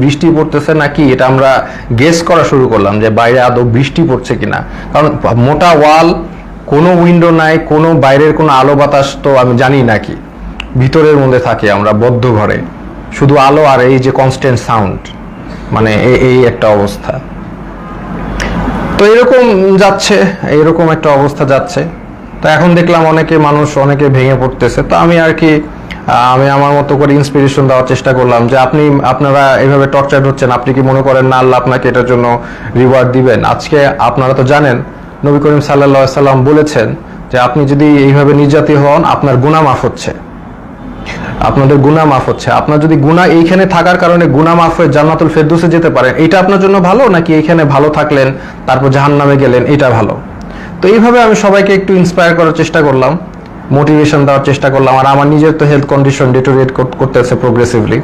বৃষ্টি পড়তেছে নাকি এটা আমরা গেস করা শুরু করলাম যে বাইরে আদৌ বৃষ্টি পড়ছে কিনা। কারণ মোটা ওয়াল, কোনো উইন্ডো নাই, কোনো বাইরের কোনো আলো বাতাস তো আমি জানি নাকি, ভিতরের মধ্যে থাকি আমরা বদ্ধ ঘরে, শুধু আলো আর এই যে কনস্ট্যান্ট সাউন্ড, মানে এই একটা অবস্থা। তো এরকম যাচ্ছে, এরকম একটা অবস্থা যাচ্ছে। তো এখন দেখলাম অনেকে ভেঙে পড়তেছে। তো আমি আর কি আমি আমার মতো করে ইন্সপিরেশন দেওয়ার চেষ্টা করলাম যে আপনারা এইভাবে টর্চার হচ্ছেন, আপনি কি মনে করেন না আল্লাহ আপনাকে এটার জন্য রিওয়ার্ড দিবেন? আজকে আপনারা তো জানেন নবী করিম সাল্লাল্লাহু আলাইহি সাল্লাম বলেছেন যে আপনি যদি এইভাবে নির্যাতিত হন আপনার গুনাহ মাফ হচ্ছে, আপনাদের গুনাহ মাফ হচ্ছে। আপনার যদি গুনাহ এইখানে থাকার কারণে গুনাহ মাফ হয়ে জান্নাতুল ফেরদৌসে যেতে পারেন, এটা আপনার জন্য ভালো, নাকি এইখানে ভালো থাকলেন তারপর জাহান্নামে গেলেন, এটা ভালো? তো এইভাবে আমি সবাইকে একটু ইন্সপায়ার করার চেষ্টা করলাম, মোটিভেশন দেওয়ার চেষ্টা করলাম। আর আমার নিজের তো হেলথ কন্ডিশন ডিটোরিয়েট করতেছে প্রোগ্রেসিভলি।